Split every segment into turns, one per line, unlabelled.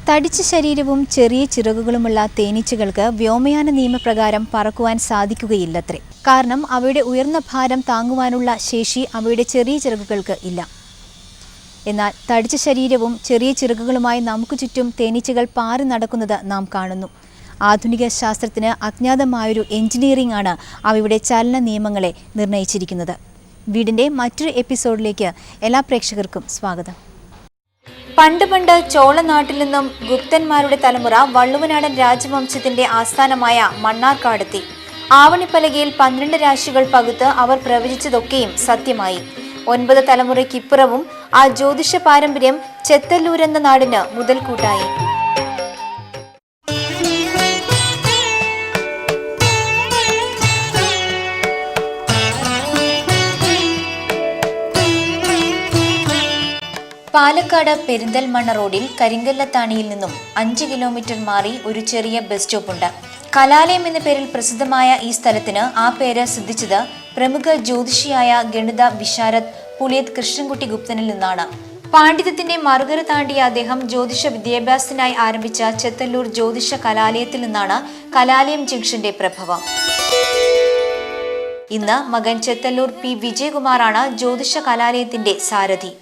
തടിച്ച ശരീരവും ചെറിയ ചിറകുകളുമുള്ള തേനീച്ചകൾക്ക് വ്യോമയാന നിയമപ്രകാരം പറക്കുവാൻ സാധിക്കുകയില്ലത്രേ. കാരണം അവയുടെ ഉയർന്ന ഭാരം താങ്ങുവാനുള്ള ശേഷി അവയുടെ ചെറിയ ചിറകുകൾക്ക് ഇല്ല. എന്നാൽ തടിച്ച ശരീരവും ചെറിയ ചിറകുകളുമായി നമുക്ക് ചുറ്റും തേനീച്ചകൾ പാറി നടക്കുന്നത് നാം കാണുന്നു. ആധുനിക ശാസ്ത്രത്തിന് അജ്ഞാതമായൊരു എഞ്ചിനീയറിംഗ് ആണ് അവയുടെ ചലന നിയമങ്ങളെ നിർണ്ണയിച്ചിരിക്കുന്നത്. വീടിൻ്റെ മറ്റൊരു എപ്പിസോഡിലേക്ക് എല്ലാ പ്രേക്ഷകർക്കും സ്വാഗതം. പണ്ട് ചോളനാട്ടിൽ നിന്നും ഗുപ്തന്മാരുടെ തലമുറ വള്ളുവനാടൻ രാജവംശത്തിന്റെ ആസ്ഥാനമായ മണ്ണാർക്കാടെത്തി. ആവണിപ്പലകയിൽ 12 രാശികൾ പകുത്ത് അവർ പ്രവചിച്ചതൊക്കെയും സത്യമായി. 9 തലമുറയ്ക്കിപ്പുറവും ആ ജ്യോതിഷ പാരമ്പര്യം ചെത്തല്ലൂരെന്ന നാടിന് മുതൽക്കൂട്ടായി. പാലക്കാട് പെരിന്തൽമണ്ണ റോഡിൽ കരിങ്കല്ലത്താണിയിൽ നിന്നും 5 കിലോമീറ്റർ മാറി ഒരു ചെറിയ ബസ് സ്റ്റോപ്പുണ്ട്. കലാലയം എന്ന പേരിൽ പ്രസിദ്ധമായ ഈ സ്ഥലത്തിന് ആ പേര് സിദ്ധിച്ചത് പ്രമുഖ ജ്യോതിഷിയായ ഗണിത വിശാരദ് പുളിയത്ത് കൃഷ്ണൻകുട്ടി ഗുപ്തനിൽ നിന്നാണ്. പാണ്ഡിത്യത്തിന്റെ മറുകര താണ്ടിയ അദ്ദേഹം ജ്യോതിഷ വിദ്യാഭ്യാസത്തിനായി ആരംഭിച്ച ചെത്തല്ലൂർ ജ്യോതിഷ കലാലയത്തിൽ നിന്നാണ് കലാലയം ജംഗ്ഷന്റെ പ്രഭവം. ഇന്ന് മകൻ ചെത്തല്ലൂർ പി വിജയകുമാറാണ് ജ്യോതിഷ കലാലയത്തിന്റെ സാരഥി.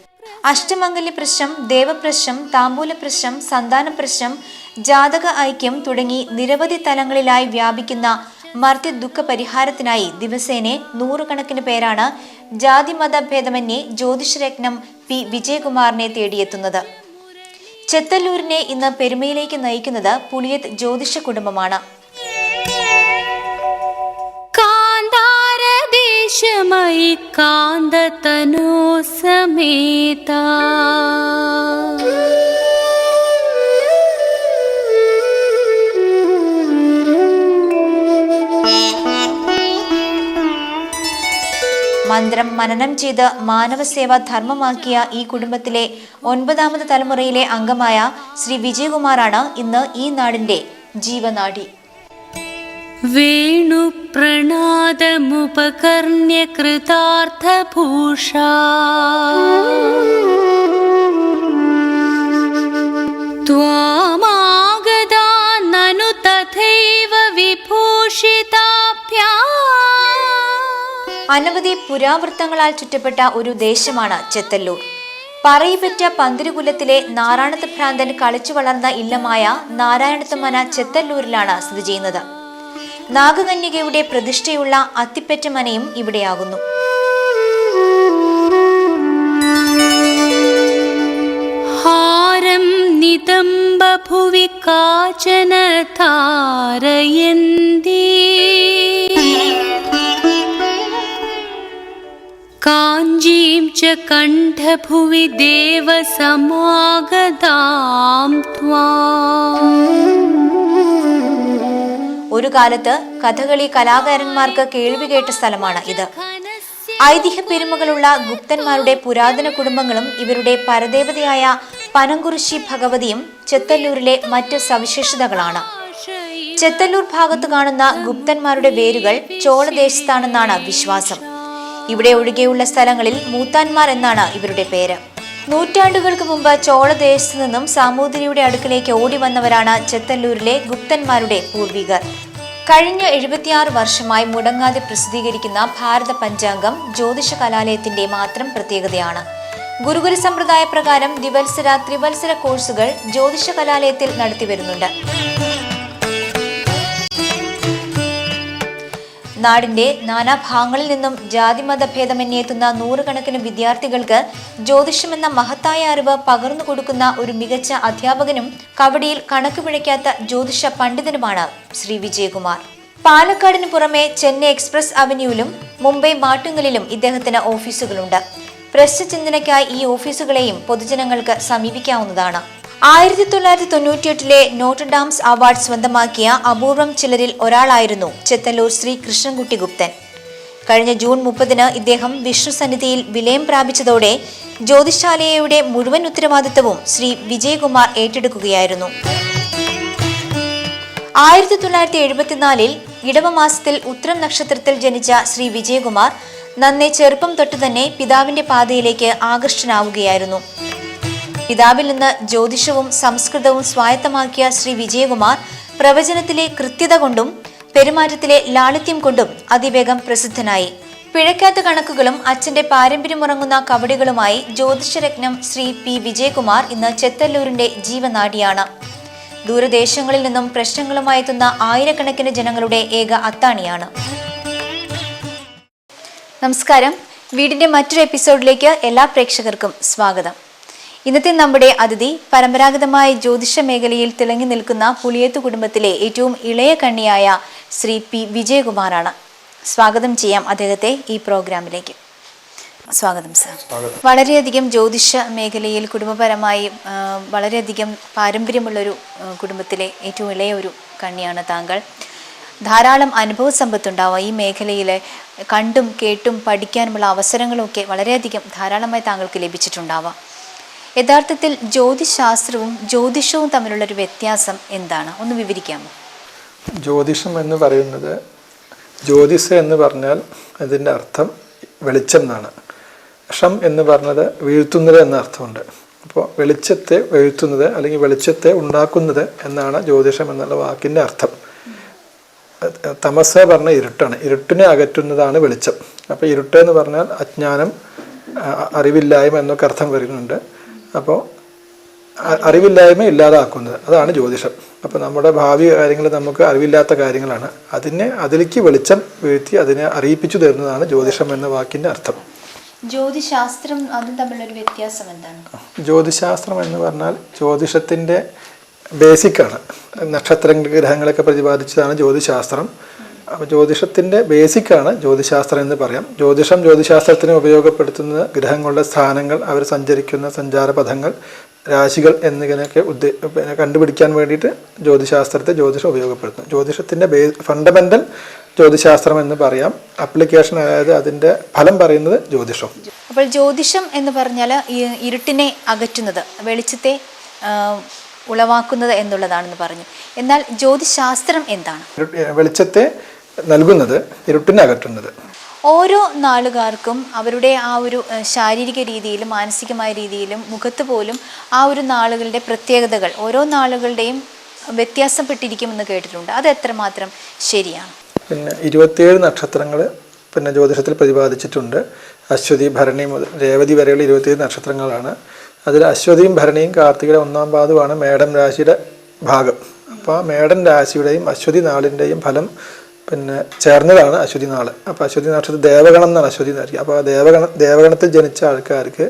അഷ്ടമംഗല്യ പ്രശ്നം, ദേവപ്രശ്നം, താമ്പൂല പ്രശ്നം, സന്താന പ്രശ്നം, ജാതക ഐക്യം തുടങ്ങി നിരവധി തലങ്ങളിലായി വ്യാപിക്കുന്ന മർത്യ ദുഃഖ പരിഹാരത്തിനായി ദിവസേന 100 കണക്കിന് പേരാണ് ജാതിമത ഭേദമന്യേ ജ്യോതിഷരത്നം പി വിജയകുമാറിനെ തേടിയെത്തുന്നത്. ചെത്തല്ലൂരിനെ ഇന്ന് പെരുമയിലേക്ക് നയിക്കുന്നത് പുളിയത്ത് ജ്യോതിഷ കുടുംബമാണ്.
ദേശമയി കാന്തതനോ സമേത
മന്ത്രം മനനം ചെയ്ത് മാനവസേവ ധർമ്മമാക്കിയ ഈ കുടുംബത്തിലെ 9ാമത് തലമുറയിലെ അംഗമായ ശ്രീ വിജയകുമാറാണ് ഇന്ന് ഈ നാടിന്റെ ജീവനാഡി.
വേണു പ്രണാദമുപകർണ്യ കൃതാർത്ഥഭൂഷാ ത്വാമാഗതാ നനു തഥൈവ വിഭൂഷിതാഭ്യാ.
അനവധി പുരാവൃത്തങ്ങളാൽ ചുറ്റപ്പെട്ട ഒരു ദേശമാണ് ചെത്തല്ലൂർ. പറയിപ്പറ്റ പന്തിരുകുലത്തിലെ നാരായണത്ത് ഭ്രാന്തൻ കളിച്ചു വളർന്ന ഇല്ലമായ നാരായണത്ത് മന ചെത്തല്ലൂരിലാണ് സ്ഥിതി ചെയ്യുന്നത്. നാഗകന്യകയുടെ പ്രതിഷ്ഠയുള്ള അത്തിപ്പറ്റ മനയും ഇവിടെയാകുന്നു.
ഹാരം നിതംബ ഭുവി കാചന താരയന്തി കാഞ്ചീം ച കണ്ഠഭുവി ദേവസമാഗതാം ത്വാം.
ഒരു കാലത്ത് കഥകളി കലാകാരന്മാർക്ക് കേൾവി കേട്ട സ്ഥലമാണ് ഇത്. ഐതിഹ്യ പെരുമകളുള്ള ഗുപ്തന്മാരുടെ പുരാതന കുടുംബങ്ങളും ഇവരുടെ പരദേവതയായ പനംകുറിശി ഭഗവതിയും ചെത്തല്ലൂരിലെ മറ്റ് സവിശേഷതകളാണ്. ചെത്തല്ലൂർ ഭാഗത്ത് കാണുന്ന ഗുപ്തന്മാരുടെ വേരുകൾ ചോളദേശത്താണെന്നാണ് വിശ്വാസം. ഇവിടെ ഒഴികെയുള്ള സ്ഥലങ്ങളിൽ മൂത്താന്മാർ എന്നാണ് ഇവരുടെ പേര്. നൂറ്റാണ്ടുകൾക്ക് മുമ്പ് ചോളദേശത്തു നിന്നും സാമൂതിരിയുടെ അടുക്കലേക്ക് ഓടി വന്നവരാണ് ചെത്തല്ലൂരിലെ ഗുപ്തന്മാരുടെ പൂർവികർ. കഴിഞ്ഞ 76 വർഷമായി മുടങ്ങാതെ പ്രസിദ്ധീകരിക്കുന്ന ഭാരത പഞ്ചാംഗം ജ്യോതിഷ കലാലയത്തിന്റെ മാത്രം പ്രത്യേകതയാണ്. ഗുരുകുല സമ്പ്രദായ പ്രകാരം ദ്വിവത്സര, ത്രിവത്സര കോഴ്സുകൾ ജ്യോതിഷ കലാലയത്തിൽ നടത്തിവരുന്നുണ്ട്. നാടിന്റെ നാനാഭാഗങ്ങളിൽ നിന്നും ജാതിമത ഭേദമന്യെത്തുന്ന 100 കണക്കിന് വിദ്യാർത്ഥികൾക്ക് ജ്യോതിഷമെന്ന മഹത്തായ അറിവ് പകർന്നു കൊടുക്കുന്ന ഒരു മികച്ച അധ്യാപകനും കവടിയിൽ കണക്ക് പിഴയ്ക്കാത്ത ജ്യോതിഷ പണ്ഡിതനുമാണ് ശ്രീ വിജയകുമാർ. പാലക്കാടിന് പുറമെ ചെന്നൈ എക്സ്പ്രസ് അവന്യൂവിലും മുംബൈ മാട്ടുങ്കലിലും ഇദ്ദേഹത്തിന് ഓഫീസുകളുണ്ട്. പ്രശ്നചിന്തനയ്ക്കായി ഈ ഓഫീസുകളെയും പൊതുജനങ്ങൾക്ക് സമീപിക്കാവുന്നതാണ്. 1998 നോട്ടർഡാംസ് അവാർഡ് സ്വന്തമാക്കിയ അപൂർവം ചിലരിൽ ഒരാളായിരുന്നു ചെത്തല്ലൂർ ശ്രീ കൃഷ്ണൻകുട്ടി ഗുപ്തൻ. കഴിഞ്ഞ ജൂൺ 30 ഇദ്ദേഹം വിഷ്ണു സന്നിധിയിൽ വിലയം പ്രാപിച്ചതോടെ ജ്യോതിശാലയുടെ മുഴുവൻ ഉത്തരവാദിത്തവും ശ്രീ വിജയകുമാർ ഏറ്റെടുക്കുകയായിരുന്നു. 1974 ഇടവമാസത്തിൽ ഉത്രം നക്ഷത്രത്തിൽ ജനിച്ച ശ്രീ വിജയകുമാർ നന്നേ ചെറുപ്പം തൊട്ടു തന്നെ പിതാവിന്റെ പാതയിലേക്ക് ആകൃഷ്ടനാവുകയായിരുന്നു. പിതാവിൽ നിന്ന് ജ്യോതിഷവും സംസ്കൃതവും സ്വായത്തമാക്കിയ ശ്രീ വിജയകുമാർ പ്രവചനത്തിലെ കൃത്യത കൊണ്ടും പെരുമാറ്റത്തിലെ ലാളിത്യം കൊണ്ടും അതിവേഗം പ്രസിദ്ധനായി. പിഴയ്ക്കാത്ത കണക്കുകളും അച്ഛന്റെ പാരമ്പര്യമുറങ്ങുന്ന കവടികളുമായി ജ്യോതിഷരത്നം ശ്രീ പി വിജയകുമാർ ഇന്ന് ചെത്തല്ലൂരിന്റെ ജീവനാഡിയാണ്. ദൂരദേശങ്ങളിൽ നിന്നും പ്രശ്നങ്ങളുമായി എത്തുന്ന ആയിരക്കണക്കിന് ജനങ്ങളുടെ ഏക അത്താണിയാണ്. നമസ്കാരം. വീടിന്റെ മറ്റൊരു എപ്പിസോഡിലേക്ക് എല്ലാ പ്രേക്ഷകർക്കും സ്വാഗതം. ഇന്നത്തെ നമ്മുടെ അതിഥി പരമ്പരാഗതമായ ജ്യോതിഷ മേഖലയിൽ തിളങ്ങി നിൽക്കുന്ന പുളിയത്ത് കുടുംബത്തിലെ ഏറ്റവും ഇളയ കണ്ണിയായ ശ്രീ പി വിജയകുമാറാണ്. സ്വാഗതം ചെയ്യാം അദ്ദേഹത്തെ ഈ പ്രോഗ്രാമിലേക്ക്. സ്വാഗതം സർ. വളരെയധികം ജ്യോതിഷ മേഖലയിൽ കുടുംബപരമായി വളരെയധികം പാരമ്പര്യമുള്ളൊരു കുടുംബത്തിലെ ഏറ്റവും ഇളയ ഒരു കണ്ണിയാണ് താങ്കൾ. ധാരാളം അനുഭവ സമ്പത്തുണ്ടാവുക ഈ മേഖലയിൽ കണ്ടും കേട്ടും പഠിക്കാനുമുള്ള അവസരങ്ങളുമൊക്കെ വളരെയധികം ധാരാളമായി താങ്കൾക്ക് ലഭിച്ചിട്ടുണ്ടാവാം. യഥാർത്ഥത്തിൽ ജ്യോതിശാസ്ത്രവും ജ്യോതിഷവും തമ്മിലുള്ളൊരു വ്യത്യാസം എന്താണ്? ഒന്ന് വിവരിക്കാമോ?
ജ്യോതിഷം എന്ന് പറയുന്നത്, ജ്യോതിസ് എന്ന് പറഞ്ഞാൽ അതിൻ്റെ അർത്ഥം വെളിച്ചം എന്നാണ്. ഷം എന്ന് പറഞ്ഞത് വീഴ്ത്തുന്നത് എന്ന അർത്ഥമുണ്ട്. അപ്പോൾ വെളിച്ചത്തെ വീഴ്ത്തുന്നത് അല്ലെങ്കിൽ വെളിച്ചത്തെ ഉണ്ടാക്കുന്നത് എന്നാണ് ജ്യോതിഷം എന്നുള്ള വാക്കിൻ്റെ അർത്ഥം. തമസ പറഞ്ഞ ഇരുട്ടാണ്, ഇരുട്ടിനെ അകറ്റുന്നതാണ് വെളിച്ചം. അപ്പോൾ ഇരുട്ട് എന്ന് പറഞ്ഞാൽ അജ്ഞാനം, അറിവില്ലായ്മ എന്നൊക്കെ അർത്ഥം വരുന്നുണ്ട്. അപ്പോൾ അറിവില്ലായ്മ ഇല്ലാതാക്കുന്നത് അതാണ് ജ്യോതിഷം. അപ്പോൾ നമ്മുടെ ഭാവി കാര്യങ്ങൾ നമുക്ക് അറിവില്ലാത്ത കാര്യങ്ങളാണ്, അതിലേക്ക് വെളിച്ചം വീഴ്ത്തി അതിനെ അറിയിപ്പിച്ചു തരുന്നതാണ് ജ്യോതിഷം എന്ന വാക്കിൻ്റെ അർത്ഥം.
ജ്യോതിശാസ്ത്രം അതും തമ്മിലൊരു വ്യത്യാസം എന്താണ്?
ജ്യോതിശാസ്ത്രം എന്ന് പറഞ്ഞാൽ ജ്യോതിഷത്തിൻ്റെ ബേസിക്കാണ്. നക്ഷത്രങ്ങൾ ഗ്രഹങ്ങളൊക്കെ പ്രതിപാദിച്ചതാണ് ജ്യോതിശാസ്ത്രം. അപ്പോൾ ജ്യോതിഷത്തിൻ്റെ ബേസിക്കാണ് ജ്യോതിശാസ്ത്രം എന്ന് പറയാം. ജ്യോതിശാസ്ത്രത്തിന് ഉപയോഗപ്പെടുത്തുന്ന ഗ്രഹങ്ങളുടെ സ്ഥാനങ്ങൾ, അവർ സഞ്ചരിക്കുന്ന സഞ്ചാരപഥങ്ങൾ, രാശികൾ എന്നിങ്ങനെയൊക്കെ കണ്ടുപിടിക്കാൻ വേണ്ടിയിട്ട് ജ്യോതിഷം ഉപയോഗപ്പെടുത്തുന്നു. ജ്യോതിഷത്തിൻ്റെ ഫണ്ടമെൻ്റൽ ജ്യോതിശാസ്ത്രം എന്ന് പറയാം. അപ്ലിക്കേഷൻ, അതായത് അതിൻ്റെ ഫലം പറയുന്നത് ജ്യോതിഷം.
അപ്പോൾ ജ്യോതിഷം എന്ന് പറഞ്ഞാൽ ഇരുട്ടിനെ അകറ്റുന്നത്, വെളിച്ചത്തെ ഉളവാക്കുന്നത് എന്നുള്ളതാണെന്ന് പറഞ്ഞു. എന്നാൽ ജ്യോതിശാസ്ത്രം എന്താണ്?
വെളിച്ചത്തെ നൽകുന്നത്, ഇരുട്ടിനെ അകറ്റുന്നത്.
ഓരോ നാളുകാർക്കും അവരുടെ ആ ഒരു ശാരീരിക രീതിയിലും മാനസികമായ രീതിയിലും മുഖത്ത് പോലും ആ ഒരു നാളുകളുടെ പ്രത്യേകതകൾ ഓരോ നാളുകളുടെയും വ്യത്യാസപ്പെട്ടിരിക്കുമെന്ന് കേട്ടിട്ടുണ്ട്. അത് എത്രമാത്രം ശരിയാണ്?
പിന്നെ 27 നക്ഷത്രങ്ങൾ പിന്നെ ജ്യോതിഷത്തിൽ പ്രതിപാദിച്ചിട്ടുണ്ട്. അശ്വതി, ഭരണി മുതൽ രേവതി വരെയുള്ള 27 നക്ഷത്രങ്ങളാണ്. അതിൽ അശ്വതിയും ഭരണിയും കാർത്തികയുടെ 1-ാം പാദമാണ് മേടം രാശിയുടെ ഭാഗം. അപ്പോൾ ആ മേടൻ രാശിയുടെയും അശ്വതി നാളിൻ്റെയും ഫലം പിന്നെ ചേർന്നതാണ് അശ്വതി നാള്. അപ്പോൾ അശ്വതി നക്ഷത്രം ദേവഗണം എന്നാണ് അശ്വതി നാൾ. അപ്പോൾ ആ ദേവഗണത്തിൽ ജനിച്ച ആൾക്കാർക്ക്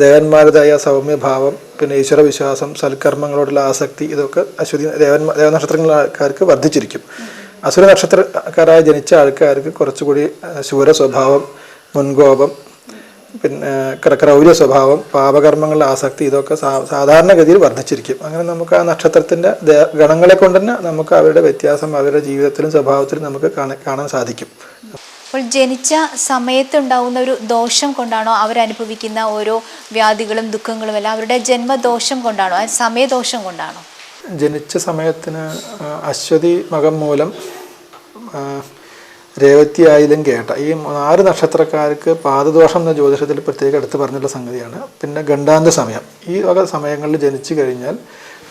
ദേവന്മാരുടേതായ സൗമ്യഭാവം, പിന്നെ ഈശ്വരവിശ്വാസം, സൽക്കർമ്മങ്ങളോടുള്ള ആസക്തി, ഇതൊക്കെ അശ്വതി ദേവനക്ഷത്രങ്ങളിലെ ആൾക്കാർക്ക് വർദ്ധിച്ചിരിക്കും. അസുര നക്ഷത്രക്കാരായി ജനിച്ച ആൾക്കാർക്ക് കുറച്ചുകൂടി ശൂര സ്വഭാവം, മുൻകോപം, പിന്നെ ക്രൗര്യ സ്വഭാവം, പാപകർമ്മങ്ങളുടെ ആസക്തി, ഇതൊക്കെ സാധാരണഗതിയിൽ വർദ്ധിച്ചിരിക്കും. അങ്ങനെ നമുക്ക് ആ നക്ഷത്രത്തിൻ്റെ ഗണങ്ങളെ കൊണ്ട് തന്നെ നമുക്ക് അവരുടെ വ്യത്യാസം അവരുടെ ജീവിതത്തിലും സ്വഭാവത്തിലും നമുക്ക് കാണാൻ സാധിക്കും.
അപ്പോൾ ജനിച്ച സമയത്തുണ്ടാവുന്ന ഒരു ദോഷം കൊണ്ടാണോ അവരനുഭവിക്കുന്ന ഓരോ വ്യാധികളും ദുഃഖങ്ങളും എല്ലാം അവരുടെ ജന്മദോഷം കൊണ്ടാണോ, സമയദോഷം കൊണ്ടാണോ?
ജനിച്ച സമയത്തിന് അശ്വതി മകം മൂലം രേവതി ആയിലും കേട്ട ഈ 4 നക്ഷത്രക്കാർക്ക് പാദദോഷം എന്ന ജ്യോതിഷത്തിൽ പ്രത്യേകം എടുത്ത് പറഞ്ഞിട്ടുള്ള സംഗതിയാണ്. പിന്നെ ഗണ്ഡാന്ത സമയം, ഈ വക സമയങ്ങളിൽ ജനിച്ചു കഴിഞ്ഞാൽ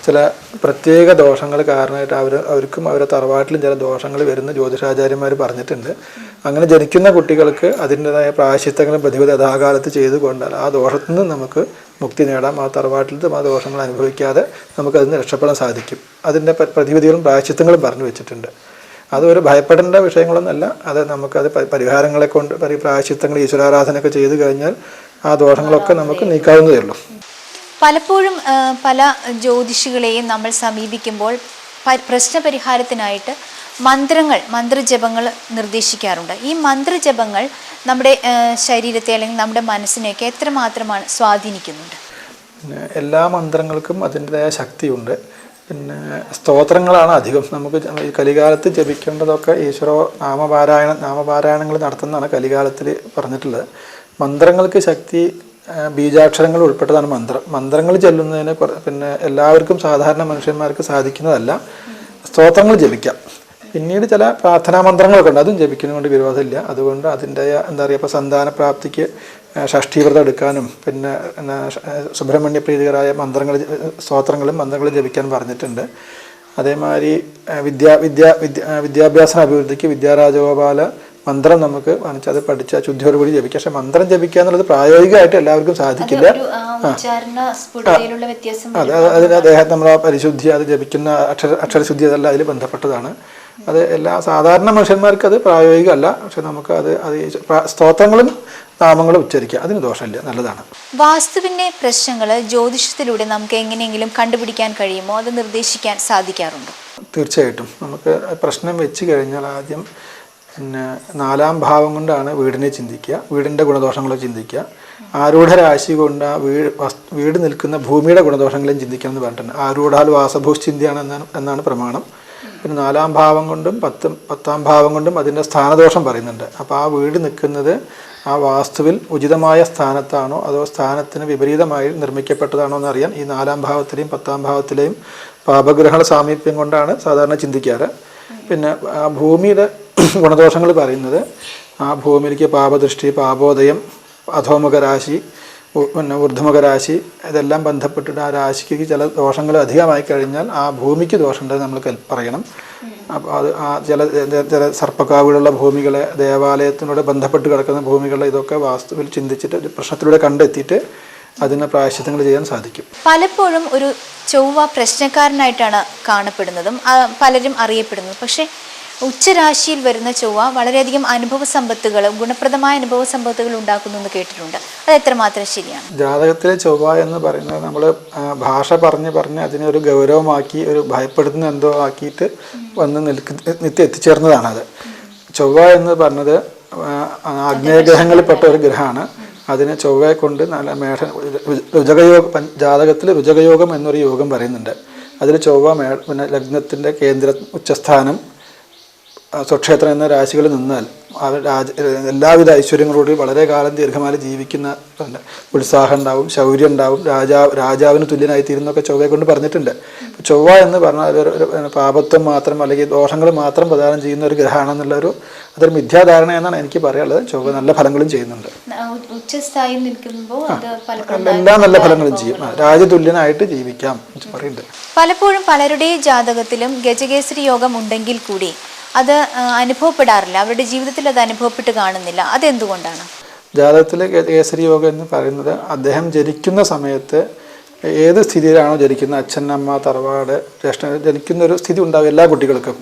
ചില പ്രത്യേക ദോഷങ്ങൾ കാരണമായിട്ട് അവർക്കും അവരുടെ തറവാട്ടിലും ചില ദോഷങ്ങൾ വരുന്ന ജ്യോതിഷാചാര്യന്മാർ പറഞ്ഞിട്ടുണ്ട്. അങ്ങനെ ജനിക്കുന്ന കുട്ടികൾക്ക് അതിൻ്റെതായ പ്രായശ്ചിത്തങ്ങളും പ്രതിവിധി യഥാകാലത്ത് ചെയ്തു കൊണ്ടാൽ ആ ദോഷത്തിൽ നിന്ന് നമുക്ക് മുക്തി നേടാം. ആ തറവാട്ടിലത്തും ആ ദോഷങ്ങൾ അനുഭവിക്കാതെ നമുക്കതിൽ നിന്ന് രക്ഷപ്പെടാൻ സാധിക്കും. അതിൻ്റെ പ്രതിവിധികളും പ്രായശ്ചിത്തങ്ങളും പറഞ്ഞു വെച്ചിട്ടുണ്ട്. അതൊരു ഭയപ്പെടേണ്ട വിഷയങ്ങളൊന്നുമല്ല. അത് നമുക്കത് പരിഹാരങ്ങളെ കൊണ്ട് പ്രായശ്ചിത്തങ്ങൾ, ഈശ്വരാരാധനയൊക്കെ ചെയ്തു കഴിഞ്ഞാൽ ആ ദോഷങ്ങളൊക്കെ നമുക്ക് നീക്കാവുന്നതേ ഉള്ളൂ.
പലപ്പോഴും പല ജ്യോതിഷികളെയും നമ്മൾ സമീപിക്കുമ്പോൾ പ്രശ്നപരിഹാരത്തിനായിട്ട് മന്ത്രജപങ്ങൾ നിർദ്ദേശിക്കാറുണ്ട്. ഈ മന്ത്രജപങ്ങൾ നമ്മുടെ ശരീരത്തെ അല്ലെങ്കിൽ നമ്മുടെ മനസ്സിനെയൊക്കെ എത്രമാത്രമാണ് സ്വാധീനിക്കുന്നുണ്ട്?
പിന്നെ എല്ലാ മന്ത്രങ്ങൾക്കും അതിൻ്റെതായ ശക്തിയുണ്ട്. പിന്നെ സ്തോത്രങ്ങളാണ് അധികം. നമുക്ക് ഈ കലികാലത്ത് ജപിക്കേണ്ടതൊക്കെ നാമപാരായണങ്ങൾ നടത്തുന്നതാണ് കലികാലത്തിൽ പറഞ്ഞിട്ടുള്ളത്. മന്ത്രങ്ങൾക്ക് ശക്തി ബീജാക്ഷരങ്ങൾ ഉൾപ്പെട്ടതാണ് മന്ത്രങ്ങൾ ചൊല്ലുന്നതിന് പിന്നെ എല്ലാവർക്കും സാധാരണ മനുഷ്യന്മാർക്ക് സാധിക്കുന്നതല്ല. സ്തോത്രങ്ങൾ ജപിക്കാം. പിന്നീട് ചില പ്രാർത്ഥനാ മന്ത്രങ്ങളൊക്കെ ഉണ്ട്, അതും ജപിക്കുന്നതുകൊണ്ട് വിരോധമില്ല. അതുകൊണ്ട് അതിൻ്റെ എന്താ പറയുക, ഇപ്പോൾ സന്താന പ്രാപ്തിക്ക് ഷഷ്ഠീവ്രതം എടുക്കാനും പിന്നെ സുബ്രഹ്മണ്യ പ്രീതികരായ സ്തോത്രങ്ങളും മന്ത്രങ്ങളും ജപിക്കാൻ പറഞ്ഞിട്ടുണ്ട്. അതേമാതിരി വിദ്യാഭ്യാസ അഭിവൃദ്ധിക്ക് വിദ്യാരാജഗോപാല മന്ത്രം നമുക്ക് അത് പഠിച്ച ശുദ്ധിയോടുകൂടി ജപിക്കുക. പക്ഷെ മന്ത്രം ജപിക്കുക എന്നുള്ളത് പ്രായോഗികമായിട്ട് എല്ലാവർക്കും സാധിക്കില്ല. അതിന് അദ്ദേഹം നമ്മൾ ആ പരിശുദ്ധി അത് ജപിക്കുന്ന അക്ഷരശുദ്ധി അതെല്ലാം അതിൽ ബന്ധപ്പെട്ടതാണ്. അത് എല്ലാ സാധാരണ മനുഷ്യന്മാർക്ക് അത് പ്രായോഗികമല്ല. പക്ഷെ നമുക്ക് അത് സ്തോത്രങ്ങളും നാമങ്ങളും ഉച്ചരിക്കുക, അതിന് ദോഷമില്ല, നല്ലതാണ്.
വാസ്തുവിന്റെ പ്രശ്നങ്ങൾ ജ്യോതിഷത്തിലൂടെ നമുക്ക് എങ്ങനെയെങ്കിലും കണ്ടുപിടിക്കാൻ കഴിയുമോ, അത് നിർദ്ദേശിക്കാൻ സാധിക്കാറുണ്ടോ?
തീർച്ചയായിട്ടും. നമുക്ക് പ്രശ്നം വെച്ച് കഴിഞ്ഞാൽ ആദ്യം പിന്നെ 4-ാം ഭാവം കൊണ്ടാണ് വീടിനെ ചിന്തിക്കുക, വീടിൻ്റെ ഗുണദോഷങ്ങളെ ചിന്തിക്കുക. ആരൂഢ രാശി കൊണ്ട് ആ വീട് നിൽക്കുന്ന ഭൂമിയുടെ ഗുണദോഷങ്ങളെയും ചിന്തിക്കണം എന്ന് പറഞ്ഞിട്ടുണ്ട്. ആരൂഢാൽ വാസഭൂശ്ചിന്തിയാണ് എന്നാണ് പ്രമാണം. പിന്നെ 4-ാം ഭാവം കൊണ്ടും 10-ാം ഭാവം കൊണ്ടും അതിൻ്റെ സ്ഥാനദോഷം പറയുന്നുണ്ട്. അപ്പോൾ ആ വീട് നിൽക്കുന്നത് ആ വാസ്തുവിൽ ഉചിതമായ സ്ഥാനത്താണോ അതോ സ്ഥാനത്തിന് വിപരീതമായി നിർമ്മിക്കപ്പെട്ടതാണോ എന്നറിയാൻ ഈ 4-ാം ഭാവത്തിലെയും 10-ാം ഭാവത്തിലെയും പാപഗ്രഹങ്ങളുടെ സാമീപ്യം കൊണ്ടാണ് സാധാരണ ചിന്തിക്കാറ്. പിന്നെ ആ ഭൂമിയുടെ ഗുണദോഷങ്ങൾ പറയുന്നത് ആ ഭൂമിയിലേക്ക് പാപദൃഷ്ടി, പാപോദയം, അധോമുഖ രാശി, പിന്നെ ഊർധ്വമുഖ രാശി, ഇതെല്ലാം ബന്ധപ്പെട്ടിട്ട് ആ രാശിക്ക് ചില ദോഷങ്ങൾ അധികമായി കഴിഞ്ഞാൽ ആ ഭൂമിക്ക് ദോഷമുണ്ടെന്ന് നമ്മൾ പറയണം. അപ്പോൾ അത് ആ ചില സർപ്പക്കാവുകളുള്ള ഭൂമികളെ, ദേവാലയത്തിനോട് ബന്ധപ്പെട്ട് കിടക്കുന്ന ഭൂമികളെ, ഇതൊക്കെ വാസ്തുവിൽ ചിന്തിച്ചിട്ട് പ്രശ്നത്തിലൂടെ കണ്ടെത്തിയിട്ട് അതിന് പ്രായശ്ചിത്തങ്ങൾ ചെയ്യാൻ സാധിക്കും.
പലപ്പോഴും ഒരു ചൊവ്വ പ്രശ്നക്കാരനായിട്ടാണ് കാണപ്പെടുന്നതും പലരും അറിയപ്പെടുന്നതും. പക്ഷേ ഉച്ചരാശിയിൽ വരുന്ന ചൊവ്വ വളരെയധികം ഗുണപ്രദമായ അനുഭവ സമ്പത്തുകൾ ഉണ്ടാക്കുന്നു എന്ന് കേട്ടിട്ടുണ്ട്. അത് എത്രമാത്രം ശരിയാണ്?
ജാതകത്തിലെ ചൊവ്വ എന്ന് പറയുന്നത് നമ്മൾ ഭാഷ പറഞ്ഞ് അതിനെ ഒരു ഗൗരവമാക്കി, ഒരു ഭയപ്പെടുത്തുന്ന എന്തോ ആക്കിയിട്ട് എത്തിച്ചേർന്നതാണ്. അത് ചൊവ്വ എന്ന് പറഞ്ഞത് ആഗ്നേയഗ്രഹങ്ങളിൽപ്പെട്ട ഒരു ഗ്രഹമാണ്. അതിന് ചൊവ്വയെ കൊണ്ട് നല്ല രുചകയോഗം, ജാതകത്തിൽ രുചകയോഗം എന്നൊരു യോഗം പറയുന്നുണ്ട്. അതിൽ ചൊവ്വ പിന്നെ ലഗ്നത്തിൻ്റെ കേന്ദ്ര ഉച്ചസ്ഥാനം സ്വക്ഷേത്രം എന്ന രാശികളിൽ നിന്നാൽ എല്ലാവിധ ഐശ്വര്യങ്ങളോടും വളരെ കാലം ദീർഘകാലം ജീവിക്കുന്ന ഉത്സാഹം ഉണ്ടാവും, ശൗര്യം ഉണ്ടാവും, രാജാവിന് തുല്യനായി തീരുന്നൊക്കെ ചൊവ്വയെ കൊണ്ട് പറഞ്ഞിട്ടുണ്ട്. ചൊവ്വ എന്ന് പറഞ്ഞാൽ ഒരു പാപത്വം മാത്രം അല്ലെങ്കിൽ ദോഷങ്ങൾ മാത്രം പ്രദാനം ചെയ്യുന്ന ഒരു ഗ്രഹമാണെന്നുള്ളൊരു അതൊരു മിഥ്യാധാരണ എന്നാണ് എനിക്ക് പറയാനുള്ളത്. ചൊവ്വ നല്ല ഫലങ്ങളും ചെയ്യുന്നുണ്ട്, എല്ലാ നല്ല ഫലങ്ങളും ചെയ്യും, രാജതുല്യനായിട്ട് ജീവിക്കാം പറയുന്നുണ്ട്.
പലപ്പോഴും പലരുടെ ജാതകത്തിലും ഗജകേസരി യോഗം ഉണ്ടെങ്കിൽ കൂടി അത് അനുഭവപ്പെടാറില്ല, അവരുടെ ജീവിതത്തിൽ അത് അനുഭവപ്പെട്ട് കാണുന്നില്ല. അതെന്തുകൊണ്ടാണ്?
ജാതകത്തിലെ കേസരി യോഗം എന്ന് പറയുന്നത് അദ്ദേഹം ജനിക്കുന്ന സമയത്ത് ഏത് സ്ഥിതിയിലാണോ ജനിക്കുന്നത്, അച്ഛൻ, അമ്മ, തറവാട്, ജ്യേഷ്ഠൻ ജനിക്കുന്നൊരു സ്ഥിതി ഉണ്ടാവും എല്ലാ കുട്ടികൾക്കും.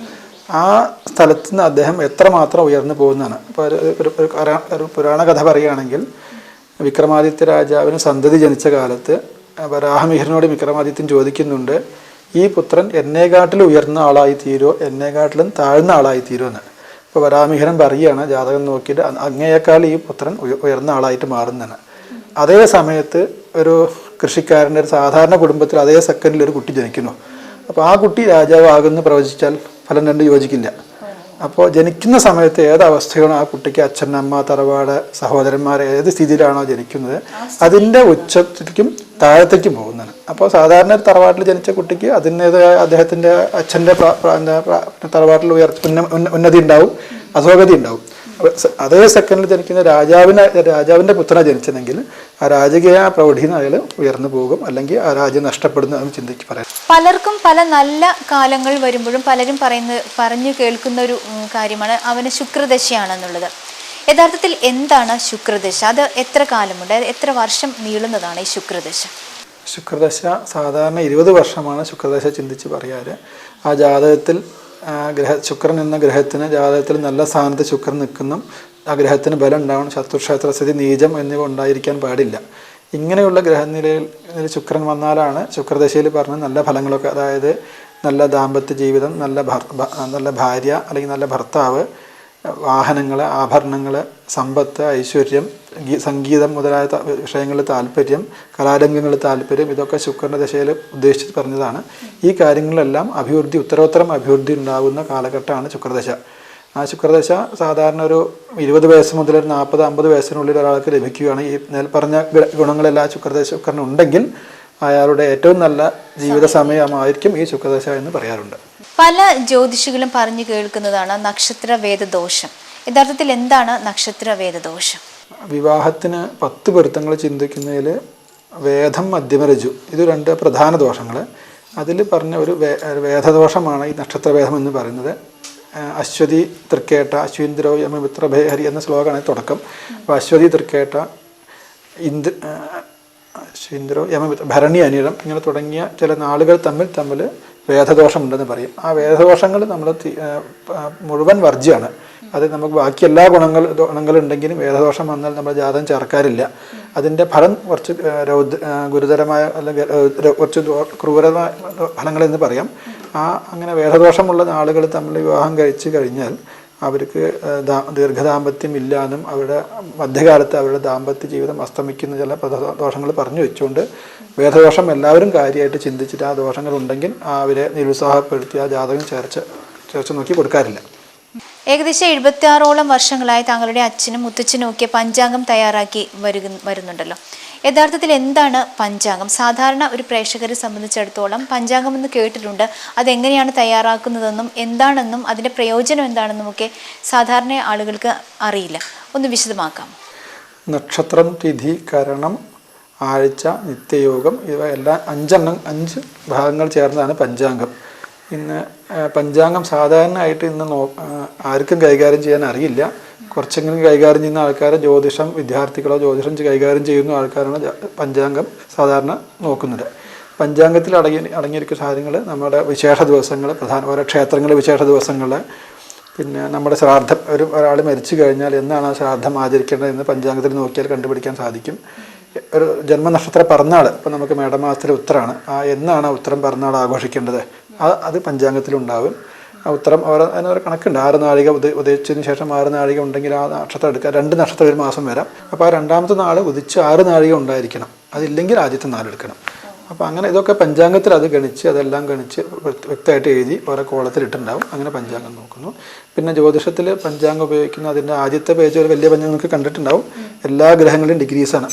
ആ സ്ഥലത്ത് നിന്ന് അദ്ദേഹം എത്രമാത്രം ഉയർന്നു പോകുന്നതാണ്. ഇപ്പോൾ ഒരു പുരാണ കഥ പറയുകയാണെങ്കിൽ വിക്രമാദിത്യ രാജാവിന് സന്തതി ജനിച്ച കാലത്ത് വരാഹമിഹിരനോട് വിക്രമാദിത്യൻ ചോദിക്കുന്നുണ്ട്, ഈ പുത്രൻ എന്നെക്കാട്ടിലും ഉയർന്ന ആളായി തീരുമോ, എന്നെക്കാട്ടിലും താഴ്ന്ന ആളായി തീരുമോ എന്ന്. ഇപ്പോൾ വരാഹമിഹിരൻ പറയുകയാണ് ജാതകം നോക്കിയിട്ട് അങ്ങേയേക്കാൾ ഈ പുത്രൻ ഉയർന്ന ആളായിട്ട് മാറുന്നതാണ്. അതേ സമയത്ത് ഒരു കൃഷിക്കാരൻ്റെ ഒരു സാധാരണ കുടുംബത്തിൽ അതേ സെക്കൻഡിൽ ഒരു കുട്ടി ജനിക്കുന്നു. അപ്പോൾ ആ കുട്ടി രാജാവാകുമെന്ന് പ്രവചിച്ചാൽ ഫലം രണ്ടും യോജിക്കില്ല. അപ്പോൾ ജനിക്കുന്ന സമയത്ത് ഏതവസ്ഥയാണോ ആ കുട്ടിക്ക് അച്ഛൻ, അമ്മ, തറവാട്, സഹോദരന്മാർ ഏത് സ്ഥിതിയിലാണോ ജനിക്കുന്നത് അതിൻ്റെ ഉച്ചത്തിലേക്കും താഴത്തേക്കും പോകുന്നതാണ്. അപ്പോൾ സാധാരണ തറവാട്ടിൽ ജനിച്ച കുട്ടിക്ക് അതിൻ്റേതായ അദ്ദേഹത്തിൻ്റെ അച്ഛൻ്റെ തറവാട്ടിൽ ഉന്നതി ഉണ്ടാവും, അധോഗതി ഉണ്ടാവും. അതേ സെക്കൻഡിൽ ജനിക്കുന്ന രാജാവിൻ്റെ പുത്രനെ ജനിച്ചതെങ്കിൽ ആ രാജകീയ പ്രൗഢിന്ന് അയാൾ ഉയർന്നു പോകും, അല്ലെങ്കിൽ ആ രാജ്യം നഷ്ടപ്പെടുന്നു എന്ന് ചിന്തിക്ക് പറയാം.
പലർക്കും പല നല്ല കാലങ്ങൾ വരുമ്പോഴും പലരും പറഞ്ഞു കേൾക്കുന്ന ഒരു കാര്യമാണ് അവന് ശുക്രദശയാണെന്നുള്ളത്. യഥാർത്ഥത്തിൽ എന്താണ് ശുക്രദശ? അത് എത്ര കാലമുണ്ട്, എത്ര വർഷം നീളുന്നതാണ് ഈ ശുക്രദശ?
ശുക്രദശ സാധാരണ 20 വർഷമാണ് ശുക്രദശ ചിന്തിച്ച് പറയാറ്. ആ ജാതകത്തിൽ ശുക്രൻ എന്ന ഗ്രഹത്തിന് ജാതകത്തിൽ നല്ല സ്ഥാനത്ത് ശുക്രൻ നിൽക്കുന്നു, ആ ഗ്രഹത്തിന് ബലം ഉണ്ടാവണം, ശത്രുക്ഷേത്രസ്ഥിതി, നീചം എന്നിവ ഉണ്ടായിരിക്കാൻ പാടില്ല. ഇങ്ങനെയുള്ള ഗ്രഹനിലയിൽ ശുക്രൻ വന്നാലാണ് ശുക്രദശയിൽ പറഞ്ഞ നല്ല ഫലങ്ങളൊക്കെ, അതായത് നല്ല ദാമ്പത്യ ജീവിതം, നല്ല ഭാര്യ അല്ലെങ്കിൽ നല്ല ഭർത്താവ്, വാഹനങ്ങൾ, ആഭരണങ്ങൾ, സമ്പത്ത്, ഐശ്വര്യം, സംഗീതം മുതലായ വിഷയങ്ങളിൽ താല്പര്യം, കലാരംഗങ്ങളിൽ താല്പര്യം, ഇതൊക്കെ ശുക്രൻ്റെ ദശയിൽ ഉദ്ദേശിച്ച് പറഞ്ഞതാണ്. ഈ കാര്യങ്ങളിലെല്ലാം ഉത്തരോത്തരം അഭിവൃദ്ധി ഉണ്ടാകുന്ന കാലഘട്ടമാണ് ശുക്രദശ. ആ ശുക്രദശ സാധാരണ ഒരു 20 വയസ്സ് മുതൽ ഒരു 40-50 വയസ്സിനുള്ളിൽ ഒരാൾക്ക് ലഭിക്കുകയാണ്. ഈ പറഞ്ഞ ഗുണങ്ങളെല്ലാം ശുക്രനുണ്ടെങ്കിൽ അയാളുടെ ഏറ്റവും നല്ല ജീവിത സമയമായിരിക്കും ഈ ശുക്രദശ എന്ന് പറയാറുണ്ട്.
പല ജ്യോതിഷികളും പറഞ്ഞു കേൾക്കുന്നതാണ് നക്ഷത്ര വേദദോഷം. യഥാർത്ഥത്തിൽ എന്താണ് നക്ഷത്ര വേദദോഷം?
വിവാഹത്തിന് 10 പൊരുത്തങ്ങൾ ചിന്തിക്കുന്നതിൽ വേദം മധ്യമരജു ഇത് 2 പ്രധാന ദോഷങ്ങൾ. അതിൽ പറഞ്ഞ ഒരു വേദദോഷമാണ് ഈ നക്ഷത്രവേദം എന്ന് പറയുന്നത്. അശ്വതി തൃക്കേട്ട അശ്വീന്ദ്രോ യമമിത്രഭേഹരി എന്ന ശ്ലോകമാണ് തുടക്കം. അപ്പോൾ അശ്വതി തൃക്കേട്ട അശ്വീന്ദ്രോ യമമിത്ര ഭരണി അനിഴം ഇങ്ങനെ തുടങ്ങിയ ചില നാളുകൾ തമ്മിൽ വേദദോഷമുണ്ടെന്ന് പറയും. ആ വേദദോഷങ്ങൾ നമ്മൾ മുഴുവൻ വർജ്യമാണ്. അത് നമുക്ക് ബാക്കി എല്ലാ ഗുണങ്ങളുണ്ടെങ്കിലും വേദദോഷം വന്നാൽ നമ്മൾ ജാതകം ചേർക്കാറില്ല. അതിൻ്റെ ഫലം കുറച്ച് ഗുരുതരമായ അല്ലെങ്കിൽ കുറച്ച് ക്രൂരമായ ഫലങ്ങളെന്ന് പറയാം. അങ്ങനെ വേദദോഷമുള്ള ആളുകൾ തമ്മിൽ വിവാഹം കഴിച്ചു കഴിഞ്ഞാൽ അവർക്ക് ദീർഘദാമ്പത്യം ഇല്ലാന്നും അവരുടെ മധ്യകാലത്ത് അവരുടെ ദാമ്പത്യ ജീവിതം അസ്തമിക്കുന്ന ചില ദോഷങ്ങൾ പറഞ്ഞു വെച്ചുകൊണ്ട് വേദദോഷം എല്ലാവരും കാര്യമായിട്ട് ചിന്തിച്ചിട്ട് ആ ദോഷങ്ങളുണ്ടെങ്കിൽ അവരെ നിരുത്സാഹപ്പെടുത്തി ആ ജാതകം ചേർച്ച നോക്കി കൊടുക്കാറില്ല.
ഏകദേശം 76ഓളം വർഷങ്ങളായി താങ്കളുടെ അച്ഛനും മുത്തച്ഛനും ഒക്കെ പഞ്ചാംഗം തയ്യാറാക്കി വരുന്നുണ്ടല്ലോ. യഥാർത്ഥത്തിൽ എന്താണ് പഞ്ചാംഗം? സാധാരണ ഒരു പ്രേക്ഷകരെ സംബന്ധിച്ചിടത്തോളം പഞ്ചാംഗം എന്ന് കേട്ടിട്ടുണ്ട്. അതെങ്ങനെയാണ് തയ്യാറാക്കുന്നതെന്നും എന്താണെന്നും അതിൻ്റെ പ്രയോജനം എന്താണെന്നും ഒക്കെ സാധാരണ ആളുകൾക്ക് അറിയില്ല. ഒന്ന് വിശദമാക്കാം.
നക്ഷത്രം, തിഥി, കരണം, ആഴ്ച, നിത്യയോഗം ഇവ എല്ലാം 5 ഭാഗങ്ങൾ ചേർന്നതാണ് പഞ്ചാംഗം. ഇന്ന് പഞ്ചാംഗം സാധാരണയായിട്ട് ആർക്കും കൈകാര്യം ചെയ്യാൻ അറിയില്ല. കുറച്ചെങ്കിലും കൈകാര്യം ചെയ്യുന്ന ആൾക്കാരെ ജ്യോതിഷം വിദ്യാർത്ഥികളോ ജ്യോതിഷം കൈകാര്യം ചെയ്യുന്ന ആൾക്കാരാണ് പഞ്ചാംഗം സാധാരണ നോക്കുന്നത്. പഞ്ചാംഗത്തിൽ അടങ്ങിയിരിക്കുന്ന കാര്യങ്ങൾ നമ്മുടെ വിശേഷ ദിവസങ്ങൾ, ഓരോ ക്ഷേത്രങ്ങളിലെ വിശേഷ ദിവസങ്ങൾ, പിന്നെ നമ്മുടെ ശ്രാദ്ധം ഒരാൾ മരിച്ചു കഴിഞ്ഞാൽ എന്നാണ് ആ ശ്രാദ്ധം ആചരിക്കേണ്ടതെന്ന് പഞ്ചാംഗത്തിൽ നോക്കിയാൽ കണ്ടുപിടിക്കാൻ സാധിക്കും. ഒരു ജന്മനക്ഷത്ര പിറന്നാൾ ഇപ്പോൾ നമുക്ക് മേടമാസത്തിലെ ഉത്തരമാണ്. എന്നാണ് ആ ഉത്തരം പിറന്നാൾ ആഘോഷിക്കേണ്ടത് അത് പഞ്ചാംഗത്തിലുണ്ടാവും. ആ ഉത്തരം അതിനൊരു കണക്കുണ്ട്. 6 നാഴിക ഉദയിച്ചതിന് ശേഷം 6 നാഴിക ഉണ്ടെങ്കിൽ ആ നക്ഷത്രം എടുക്കുക. 2 നക്ഷത്രം ഒരു മാസം വരാം. അപ്പോൾ ആ 2ാമത്തെ നാൾ ഉദിച്ച് 6 നാഴിക ഉണ്ടായിരിക്കണം. അതില്ലെങ്കിൽ ആദ്യത്തെ 4 എടുക്കണം. അപ്പോൾ അങ്ങനെ ഇതൊക്കെ പഞ്ചാംഗത്തിൽ അതെല്ലാം ഗണിച്ച് വ്യക്തമായിട്ട് എഴുതി ഓരോ കോളത്തിലിട്ടുണ്ടാവും. അങ്ങനെ പഞ്ചാംഗം നോക്കുന്നു. പിന്നെ ജ്യോതിഷത്തിൽ പഞ്ചാംഗം ഉപയോഗിക്കുന്ന അതിൻ്റെ ആദ്യത്തെ പേജ് ഒരു വലിയ പഞ്ചാംഗം നിങ്ങൾക്ക് കണ്ടിട്ടുണ്ടാവും. എല്ലാ ഗ്രഹങ്ങളുടെയും ഡിഗ്രീസാണ്.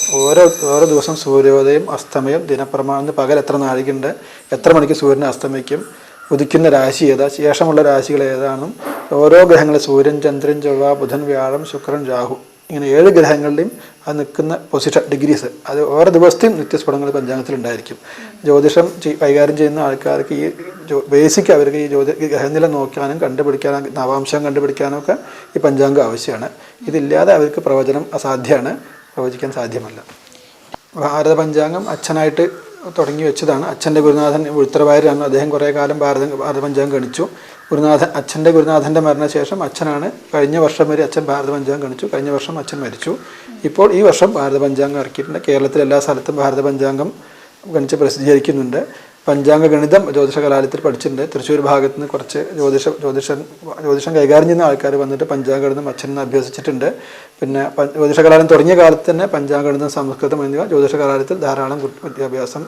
ഓരോ ദിവസം സൂര്യോദയം, അസ്തമയം, ദിനപ്രമാണം, പകൽ എത്ര നാഴികയുണ്ട്, എത്ര മണിക്ക് സൂര്യനെ അസ്തമിക്കും, ഉദിക്കുന്ന രാശി ഏതാ, ശേഷമുള്ള രാശികൾ ഏതാണെന്നും ഓരോ ഗ്രഹങ്ങളും സൂര്യൻ, ചന്ദ്രൻ, ചൊവ്വ, ബുധൻ, വ്യാഴം, ശുക്രൻ, രാഹു ഇങ്ങനെ 7 ഗ്രഹങ്ങളുടെയും അത് നിൽക്കുന്ന പൊസിഷൻ ഡിഗ്രീസ് അത് ഓരോ ദിവസത്തെയും നിത്യസ്ഫുടങ്ങൾ പഞ്ചാംഗത്തിലുണ്ടായിരിക്കും. ജ്യോതിഷം കൈകാര്യം ചെയ്യുന്ന ആൾക്കാർക്ക് ഈ ബേസിക് അവർക്ക് ഈ ഗ്രഹനില നോക്കാനും കണ്ടുപിടിക്കാനും നവാംശം കണ്ടുപിടിക്കാനും ഒക്കെ ഈ പഞ്ചാംഗം ആവശ്യമാണ്. ഇതില്ലാതെ അവർക്ക് പ്രവചനം അസാധ്യമാണ്, പ്രവചിക്കാൻ സാധ്യമല്ല. ഭാരത പഞ്ചാംഗം അച്ഛനായിട്ട് തുടങ്ങി വെച്ചതാണ്. അച്ഛൻ്റെ ഗുരുനാഥൻ ഉത്തരവായരാണ്. അദ്ദേഹം കുറേ കാലം ഭാരത പഞ്ചാംഗം ഗണിച്ചു. അച്ഛൻ്റെ ഗുരുനാഥൻ്റെ മരണശേഷം അച്ഛനാണ് കഴിഞ്ഞ വർഷം വരെ അച്ഛൻ ഭാരത പഞ്ചാംഗം ഗണിച്ചു. കഴിഞ്ഞ വർഷം അച്ഛൻ മരിച്ചു. ഇപ്പോൾ ഈ വർഷം ഭാരത പഞ്ചാംഗം ഇറക്കിയിട്ടുണ്ട്. കേരളത്തിലെ എല്ലാ സ്ഥലത്തും ഭാരത പഞ്ചാംഗം ഗണിച്ച് പ്രസിദ്ധീകരിക്കുന്നുണ്ട്. പഞ്ചാംഗ ഗണിതം ജ്യോതിഷ കലാലയത്തിൽ പഠിച്ചിട്ടുണ്ട്. തൃശ്ശൂർ ഭാഗത്ത് നിന്ന് കുറച്ച് ജ്യോതിഷം കൈകാര്യം ചെയ്യുന്ന ആൾക്കാർ വന്നിട്ട് പഞ്ചാംഗ ഗണിതം അച്ഛനെ അഭ്യസിച്ചിട്ടുണ്ട്. പിന്നെ ജ്യോതിഷ കലാലയം തുടങ്ങിയ കാലത്ത് തന്നെ പഞ്ചാംഗ ഗണിതം, സംസ്കൃതം എന്നിവ ജ്യോതിഷ കലാലയത്തിൽ ധാരാളം വിദ്യാഭ്യാസം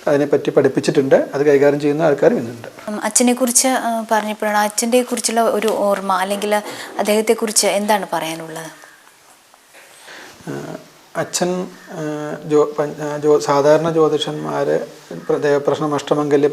അതിനെപ്പറ്റി പഠിപ്പിച്ചിട്ടുണ്ട്. അത് കൈകാര്യം ചെയ്യുന്ന ആൾക്കാരും ഇന്നുണ്ട്.
അച്ഛനെ കുറിച്ച് പറഞ്ഞപ്പോഴാണ് അച്ഛൻ്റെ കുറിച്ചുള്ള ഒരു ഓർമ്മ അല്ലെങ്കിൽ അദ്ദേഹത്തെക്കുറിച്ച് എന്താണ് പറയാനുള്ളത്?
അച്ഛൻ സാധാരണ ജ്യോതിഷന്മാർ ദേവപ്രശ്നം, അഷ്ടമംഗല്യ